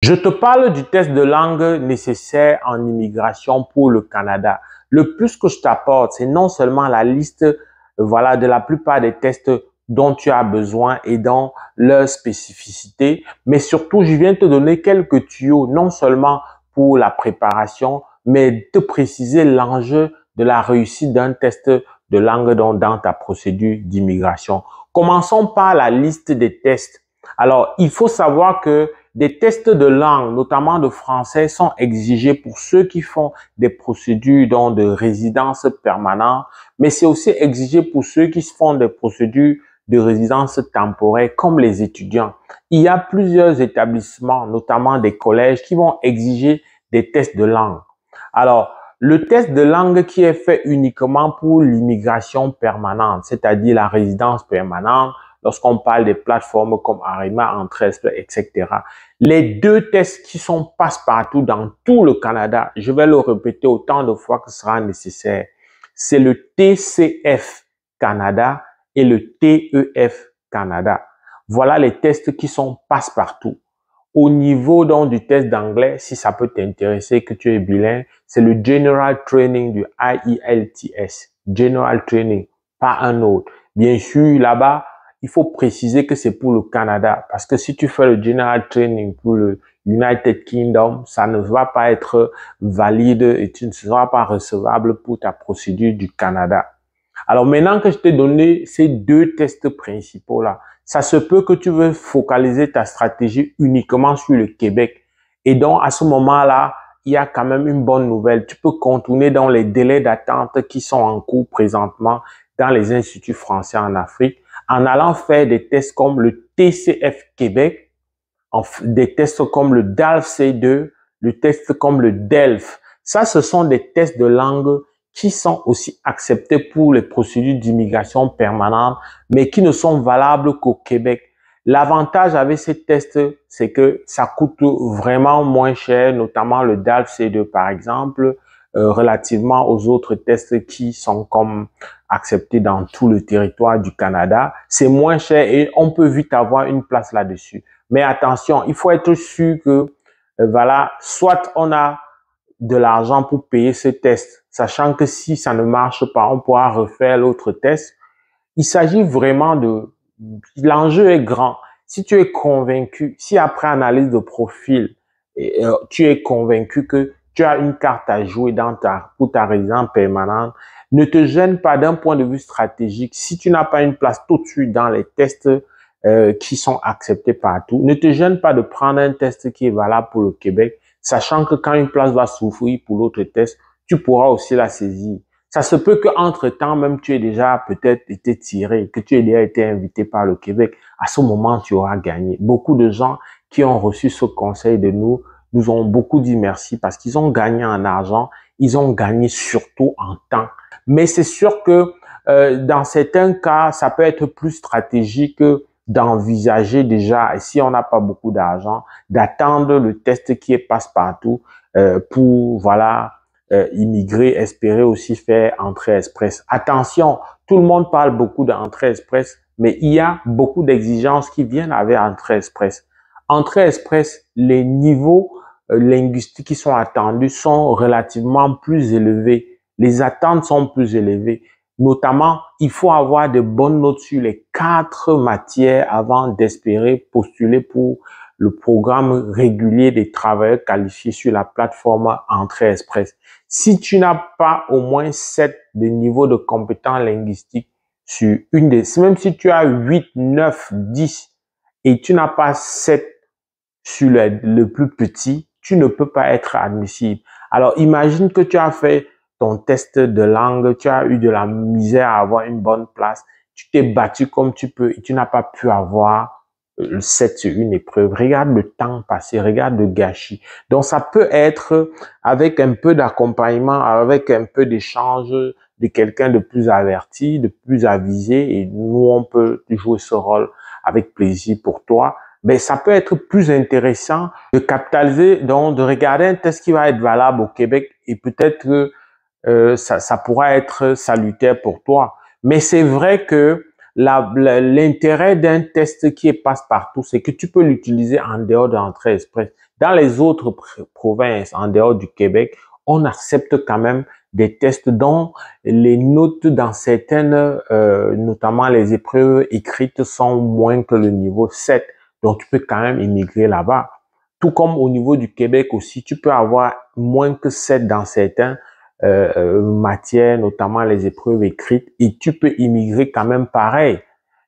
Je te parle du test de langue nécessaire en immigration pour le Canada. Le plus que je t'apporte, c'est non seulement la liste, voilà, de la plupart des tests dont tu as besoin et dans leur spécificité, mais surtout, je viens te donner quelques tuyaux, non seulement pour la préparation, mais te préciser l'enjeu de la réussite d'un test de langue dans ta procédure d'immigration. Commençons par la liste des tests. Alors, il faut savoir que des tests de langue, notamment de français, sont exigés pour ceux qui font des procédures de résidence permanente, mais c'est aussi exigé pour ceux qui font des procédures de résidence temporaire, comme les étudiants. Il y a plusieurs établissements, notamment des collèges, qui vont exiger des tests de langue. Alors, le test de langue qui est fait uniquement pour l'immigration permanente, c'est-à-dire la résidence permanente, lorsqu'on parle des plateformes comme Arima, Entrée-Express, etc. Les deux tests qui sont passe-partout dans tout le Canada, je vais le répéter autant de fois que ce sera nécessaire, c'est le TCF Canada et le TEF Canada. Voilà les tests qui sont passe-partout. Au niveau donc du test d'anglais, si ça peut t'intéresser, que tu es bilingue, c'est le General Training du IELTS. General Training, pas un autre. Bien sûr, là-bas, il faut préciser que c'est pour le Canada. Parce que si tu fais le General Training pour le United Kingdom, ça ne va pas être valide et tu ne seras pas recevable pour ta procédure du Canada. Alors maintenant que je t'ai donné ces deux tests principaux-là, ça se peut que tu veux focaliser ta stratégie uniquement sur le Québec. Et donc, à ce moment-là, il y a quand même une bonne nouvelle. Tu peux contourner dans les délais d'attente qui sont en cours présentement dans les instituts français en Afrique en allant faire des tests comme le TCF Québec, des tests comme le DALF C2, le test comme le DELF. Ça, ce sont des tests de langue qui sont aussi acceptés pour les procédures d'immigration permanente, mais qui ne sont valables qu'au Québec. L'avantage avec ces tests, c'est que ça coûte vraiment moins cher, notamment le DALF C2 par exemple, relativement aux autres tests qui sont comme acceptés dans tout le territoire du Canada. C'est moins cher et on peut vite avoir une place là-dessus. Mais attention, il faut être sûr que, voilà, soit on a de l'argent pour payer ce test, sachant que si ça ne marche pas, on pourra refaire l'autre test. Il s'agit vraiment l'enjeu est grand. Si tu es convaincu, si après analyse de profil, tu es convaincu que tu as une carte à jouer pour ta résidence permanente, ne te gêne pas d'un point de vue stratégique. Si tu n'as pas une place tout de suite dans les tests qui sont acceptés partout, ne te gêne pas de prendre un test qui est valable pour le Québec, sachant que quand une place va s'ouvrir pour l'autre test, tu pourras aussi la saisir. Ça se peut qu'entre-temps, même tu aies déjà peut-être été tiré, que tu aies déjà été invité par le Québec. À ce moment, tu auras gagné. Beaucoup de gens qui ont reçu ce conseil de nous ont beaucoup dit merci parce qu'ils ont gagné en argent, ils ont gagné surtout en temps. Mais c'est sûr que dans certains cas, ça peut être plus stratégique d'envisager déjà, et si on n'a pas beaucoup d'argent, d'attendre le test qui est passe-partout pour, voilà, immigrer, espérer aussi faire entrée express. Attention, tout le monde parle beaucoup d'entrée express, mais il y a beaucoup d'exigences qui viennent avec entrée express. Entrée express, les niveaux linguistiques qui sont attendus sont relativement plus élevés. Les attentes sont plus élevées. Notamment, il faut avoir de bonnes notes sur les 4 matières avant d'espérer postuler pour le programme régulier des travailleurs qualifiés sur la plateforme Entrée Express. Si tu n'as pas au moins 7 de niveau de compétences linguistiques sur une des, même si tu as 8, 9, 10 et tu n'as pas 7 sur le plus petit, tu ne peux pas être admissible. Alors, imagine que tu as fait ton test de langue, tu as eu de la misère à avoir une bonne place, tu t'es battu comme tu peux et tu n'as pas pu avoir le 7 sur une épreuve. Regarde le temps passé, regarde le gâchis. Donc, ça peut être avec un peu d'accompagnement, avec un peu d'échange de quelqu'un de plus averti, de plus avisé, et nous, on peut jouer ce rôle avec plaisir pour toi. Mais ça peut être plus intéressant de capitaliser, donc de regarder un test qui va être valable au Québec et peut-être que ça pourra être salutaire pour toi. Mais c'est vrai que l'intérêt d'un test qui est passe-partout, c'est que tu peux l'utiliser en dehors de l'entrée express. Dans les autres provinces, en dehors du Québec, on accepte quand même des tests dont les notes dans certaines, notamment les épreuves écrites, sont moins que le niveau 7. Donc, tu peux quand même immigrer là-bas. Tout comme au niveau du Québec aussi, tu peux avoir moins que 7 dans certaines matières, notamment les épreuves écrites, et tu peux immigrer quand même pareil.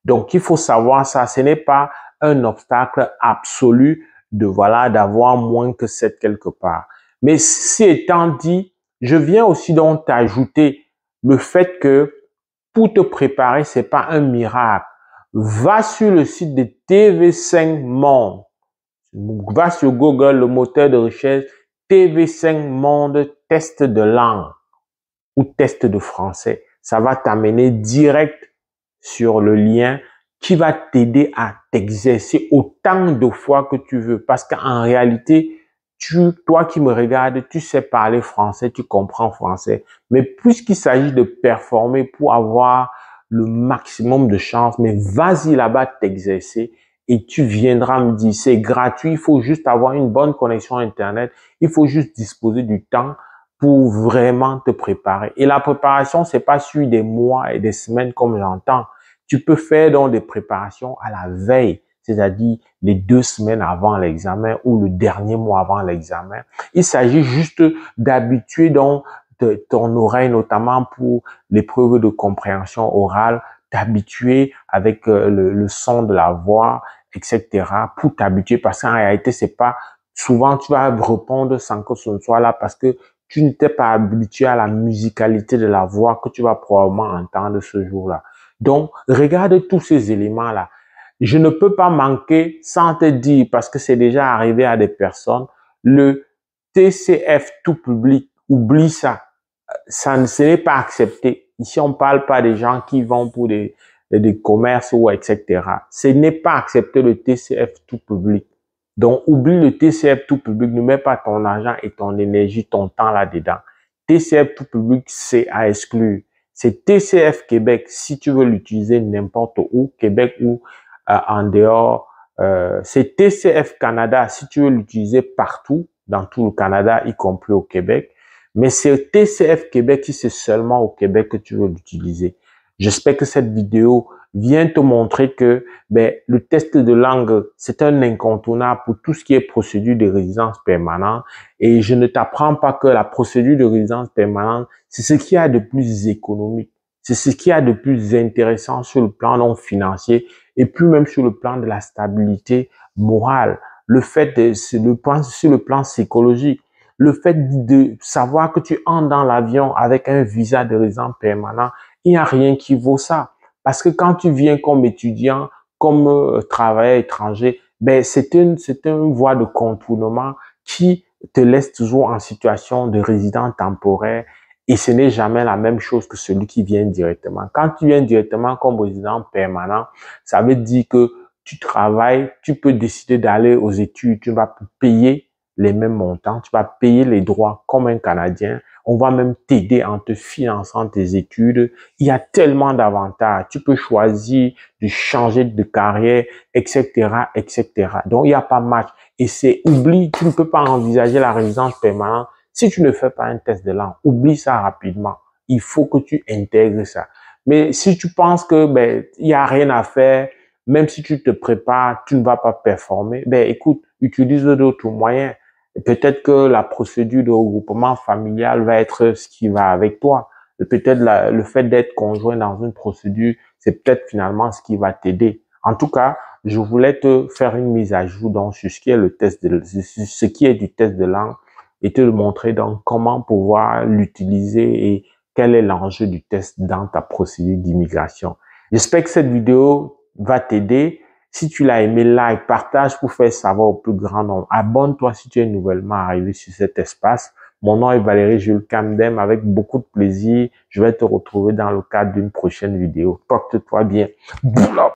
Donc, il faut savoir ça. Ce n'est pas un obstacle absolu de voilà d'avoir moins que 7 quelque part. Mais ceci étant dit, je viens aussi donc t'ajouter le fait que pour te préparer, c'est pas un miracle. Va sur le site de TV5 Monde. Va sur Google, le moteur de recherche TV5 Monde test de langue ou test de français. Ça va t'amener direct sur le lien qui va t'aider à t'exercer autant de fois que tu veux. Parce qu'en réalité, toi qui me regardes, tu sais parler français, tu comprends français. Mais puisqu'il s'agit de performer pour avoir le maximum de chance, mais vas-y là-bas t'exercer et tu viendras me dire, c'est gratuit, il faut juste avoir une bonne connexion Internet, il faut juste disposer du temps pour vraiment te préparer. Et la préparation, c'est pas sur des mois et des semaines comme j'entends. Tu peux faire donc des préparations à la veille, c'est-à-dire les 2 semaines avant l'examen ou le dernier mois avant l'examen. Il s'agit juste d'habituer donc ton oreille, notamment pour l'épreuve de compréhension orale, t'habituer avec le son de la voix, etc. pour t'habituer parce qu'en réalité, c'est pas souvent tu vas répondre sans que ce ne soit là parce que tu n'étais pas habitué à la musicalité de la voix que tu vas probablement entendre ce jour-là. Donc, regarde tous ces éléments-là. Je ne peux pas manquer sans te dire, parce que c'est déjà arrivé à des personnes, le TCF tout public, oublie ça. Ce n'est pas accepté. Ici, on ne parle pas des gens qui vont pour des commerces ou etc. Ce n'est pas accepté le TCF tout public. Donc, oublie le TCF tout public, ne mets pas ton argent et ton énergie, ton temps là-dedans. TCF tout public, c'est à exclure. C'est TCF Québec, si tu veux l'utiliser n'importe où, Québec ou en dehors. C'est TCF Canada, si tu veux l'utiliser partout, dans tout le Canada, y compris au Québec. Mais c'est TCF Québec si c'est seulement au Québec que tu veux l'utiliser. J'espère que cette vidéo vient te montrer que le test de langue, c'est un incontournable pour tout ce qui est procédure de résidence permanente. Et je ne t'apprends pas que la procédure de résidence permanente, c'est ce qu'il y a de plus économique. C'est ce qu'il y a de plus intéressant sur le plan non financier et puis même sur le plan de la stabilité morale. Le fait de, sur le plan psychologique, le fait de savoir que tu entres dans l'avion avec un visa de résident permanent, il n'y a rien qui vaut ça. Parce que quand tu viens comme étudiant, comme travailleur étranger, c'est une voie de contournement qui te laisse toujours en situation de résident temporaire et ce n'est jamais la même chose que celui qui vient directement. Quand tu viens directement comme résident permanent, ça veut dire que tu travailles, tu peux décider d'aller aux études, tu vas payer les mêmes montants, tu vas payer les droits comme un Canadien, on va même t'aider en te finançant tes études. Il y a tellement d'avantages. Tu peux choisir de changer de carrière, etc., etc. Donc, il n'y a pas match. Et oublie, tu ne peux pas envisager la résidence permanente si tu ne fais pas un test de langue. Oublie ça rapidement. Il faut que tu intègres ça. Mais si tu penses que, il n'y a rien à faire, même si tu te prépares, tu ne vas pas performer, écoute, utilise d'autres moyens. Peut-être que la procédure de regroupement familial va être ce qui va avec toi. Peut-être le fait d'être conjoint dans une procédure, c'est peut-être finalement ce qui va t'aider. En tout cas, je voulais te faire une mise à jour donc sur ce qui est le test ce qui est du test de langue et te montrer donc comment pouvoir l'utiliser et quel est l'enjeu du test dans ta procédure d'immigration. J'espère que cette vidéo va t'aider. Si tu l'as aimé, like, partage pour faire savoir au plus grand nombre. Abonne-toi si tu es nouvellement arrivé sur cet espace. Mon nom est Valérie Jules Camdem. Avec beaucoup de plaisir, je vais te retrouver dans le cadre d'une prochaine vidéo. Porte-toi bien.